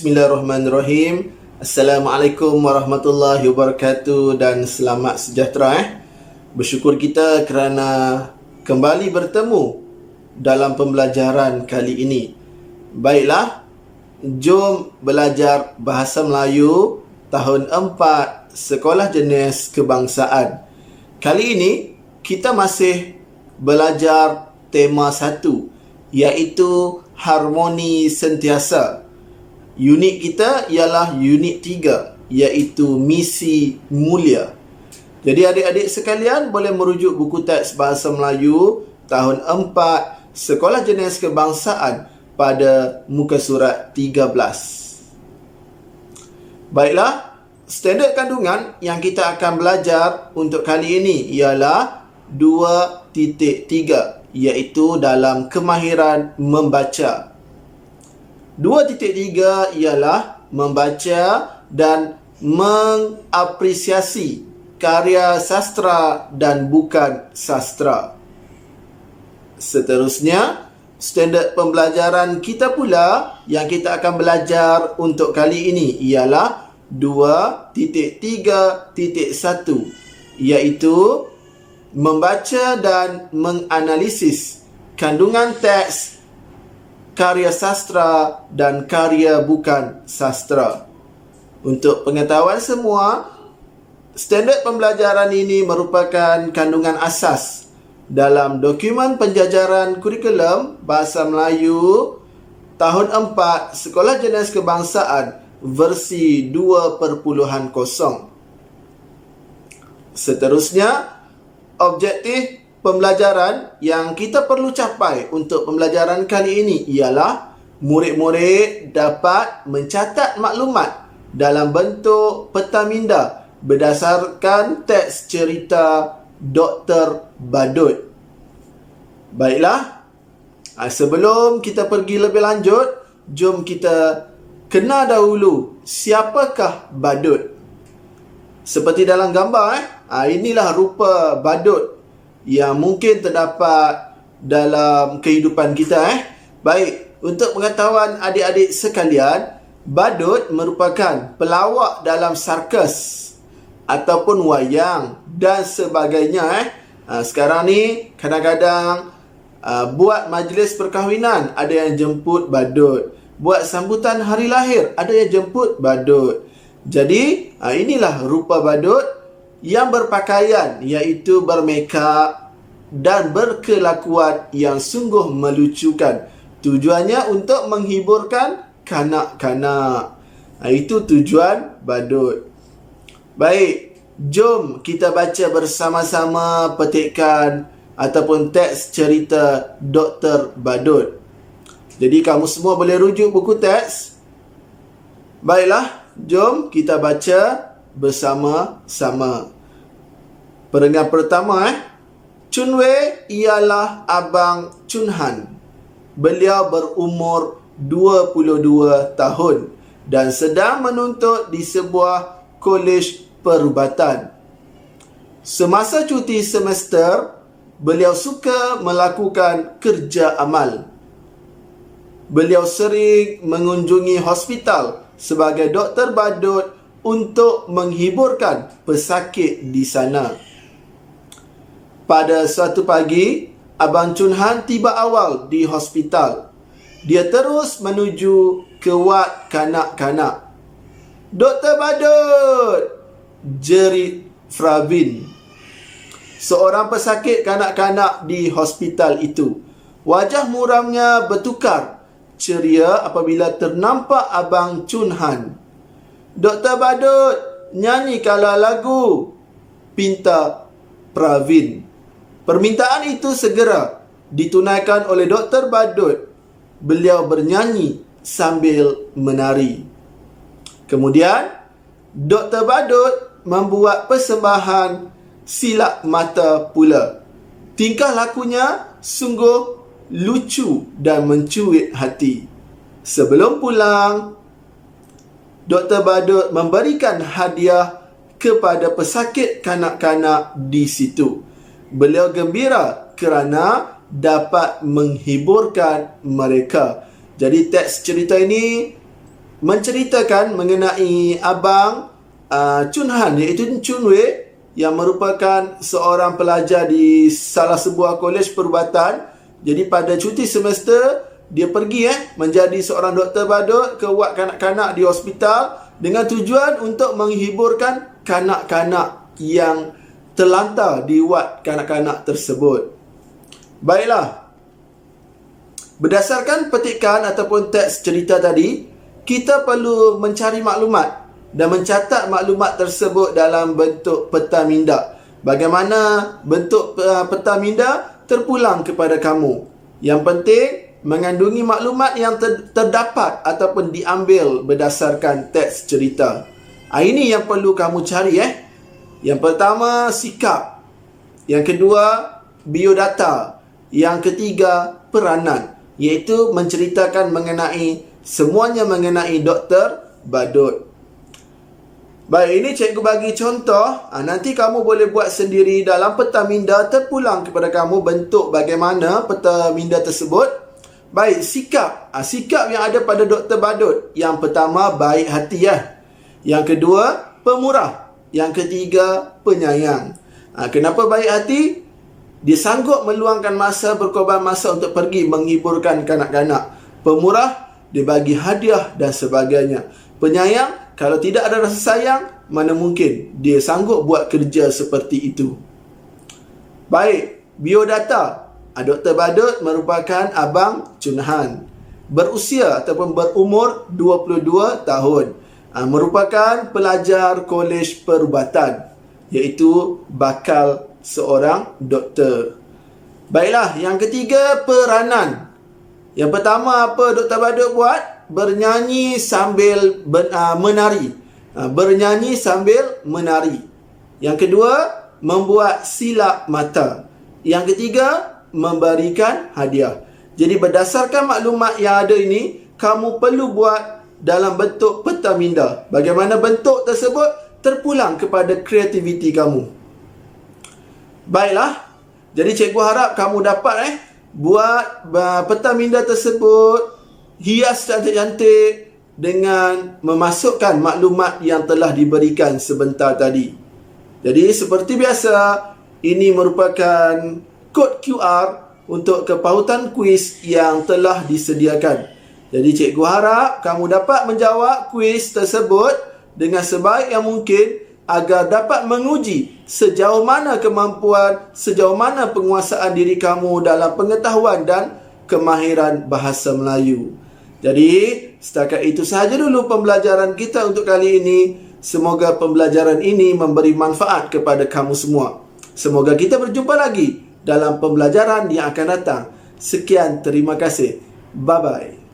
Bismillahirrahmanirrahim. Assalamualaikum warahmatullahi wabarakatuh dan selamat sejahtera. Bersyukur kita kerana kembali bertemu dalam pembelajaran kali ini. Baiklah, jom belajar Bahasa Melayu tahun 4 Sekolah Jenis Kebangsaan. Kali ini kita masih belajar tema 1, iaitu harmoni sentiasa. Unit kita ialah unit 3, iaitu misi mulia. Jadi adik-adik sekalian boleh merujuk buku teks Bahasa Melayu tahun 4 Sekolah Jenis Kebangsaan pada muka surat 13. Baiklah, standard kandungan yang kita akan belajar untuk kali ini ialah 2.3, iaitu dalam kemahiran membaca. 2.3 ialah membaca dan mengapresiasi karya sastra dan bukan sastra. Seterusnya, standard pembelajaran kita pula yang kita akan belajar untuk kali ini ialah 2.3.1, iaitu membaca dan menganalisis kandungan teks karya sastra dan karya bukan sastra. Untuk pengetahuan semua, standard pembelajaran ini merupakan kandungan asas dalam dokumen penjajaran kurikulum Bahasa Melayu tahun 4 Sekolah Jenis Kebangsaan versi 2.0. Seterusnya, objektif pembelajaran yang kita perlu capai untuk pembelajaran kali ini ialah murid-murid dapat mencatat maklumat dalam bentuk peta minda berdasarkan teks cerita Dr. Badut. Baiklah, sebelum kita pergi lebih lanjut, jom kita kenal dahulu siapakah Badut. Seperti dalam gambar, inilah rupa Badut yang mungkin terdapat dalam kehidupan kita. Baik, untuk pengetahuan adik-adik sekalian, Badut merupakan pelawak dalam sarkas ataupun wayang dan sebagainya. Sekarang ni kadang-kadang buat majlis perkahwinan, ada yang jemput Badut. Buat sambutan hari lahir, ada yang jemput Badut. Jadi, inilah rupa Badut yang berpakaian, iaitu bermekap dan berkelakuan yang sungguh melucukan. Tujuannya untuk menghiburkan kanak-kanak. Itu tujuan Badut. Baik, jom kita baca bersama-sama petikan ataupun teks cerita Dr. Badut. Jadi kamu semua boleh rujuk buku teks. Baiklah, jom kita baca bersama-sama. Perengan pertama, Chun Wei ialah Abang Chun Han. Beliau berumur 22 tahun dan sedang menuntut di sebuah kolej perubatan. Semasa cuti semester, beliau suka melakukan kerja amal. Beliau sering mengunjungi hospital sebagai Dr. Badut untuk menghiburkan pesakit di sana. Pada suatu pagi, Abang Chun Han tiba awal di hospital. Dia terus menuju ke wad kanak-kanak. "Dr. Badut!" jerit Pravin, seorang pesakit kanak-kanak di hospital itu. Wajah muramnya bertukar ceria apabila ternampak Abang Chun Han. "Dr. Badut, nyanyikanlah lagu," pinta Pravin. Permintaan itu segera ditunaikan oleh Dr. Badut. Beliau bernyanyi sambil menari. Kemudian, Dr. Badut membuat persembahan silap mata pula. Tingkah lakunya sungguh lucu dan mencuit hati. Sebelum pulang, Dr. Badut memberikan hadiah kepada pesakit kanak-kanak di situ. Beliau gembira kerana dapat menghiburkan mereka. Jadi teks cerita ini menceritakan mengenai Abang Chun Han, iaitu Chun Wei, yang merupakan seorang pelajar di salah sebuah kolej perubatan. Jadi pada cuti semester, dia pergi menjadi seorang doktor badut ke ward kanak-kanak di hospital dengan tujuan untuk menghiburkan kanak-kanak yang terlantar di ward kanak-kanak tersebut. Baiklah, berdasarkan petikan ataupun teks cerita tadi, kita perlu mencari maklumat dan mencatat maklumat tersebut dalam bentuk peta minda. Bagaimana bentuk peta minda terpulang kepada kamu. Yang penting, mengandungi maklumat yang terdapat ataupun diambil berdasarkan teks cerita. Ini yang perlu kamu cari. Yang pertama, sikap. Yang kedua, biodata. Yang ketiga, peranan, iaitu menceritakan semuanya mengenai Dr. Badut. Baik, ini cikgu bagi contoh. Nanti kamu boleh buat sendiri dalam peta minda, terpulang kepada kamu bentuk bagaimana peta minda tersebut. Baik, sikap. Sikap yang ada pada Dr. Badut. Yang pertama, baik hati. Yang kedua, pemurah. Yang ketiga, penyayang. Kenapa baik hati? Dia sanggup meluangkan masa, berkorban masa untuk pergi menghiburkan kanak-kanak. Pemurah, dia bagi hadiah dan sebagainya. Penyayang, kalau tidak ada rasa sayang, mana mungkin dia sanggup buat kerja seperti itu. Baik, biodata. Dr. Badut merupakan Abang Chun Han. Berusia ataupun berumur 22 tahun. Merupakan pelajar kolej perubatan, iaitu bakal seorang doktor. Baiklah, yang ketiga, peranan. Yang pertama, apa Dr. Badut buat? Bernyanyi sambil menari. Bernyanyi sambil menari. Yang kedua, membuat silap mata. Yang ketiga, memberikan hadiah. Jadi berdasarkan maklumat yang ada ini, kamu perlu buat dalam bentuk peta minda. Bagaimana bentuk tersebut terpulang kepada kreativiti kamu. Baiklah, jadi cikgu harap kamu dapat buat peta minda tersebut, hias cantik-cantik dengan memasukkan maklumat yang telah diberikan sebentar tadi. Jadi seperti biasa, ini merupakan kod QR untuk kepautan kuis yang telah disediakan. Jadi cikgu harap kamu dapat menjawab kuis tersebut dengan sebaik yang mungkin agar dapat menguji sejauh mana kemampuan, sejauh mana penguasaan diri kamu dalam pengetahuan dan kemahiran bahasa Melayu. Jadi, setakat itu sahaja dulu pembelajaran kita untuk kali ini. Semoga pembelajaran ini memberi manfaat kepada kamu semua. Semoga kita berjumpa lagi dalam pembelajaran yang akan datang. Sekian, terima kasih. Bye-bye.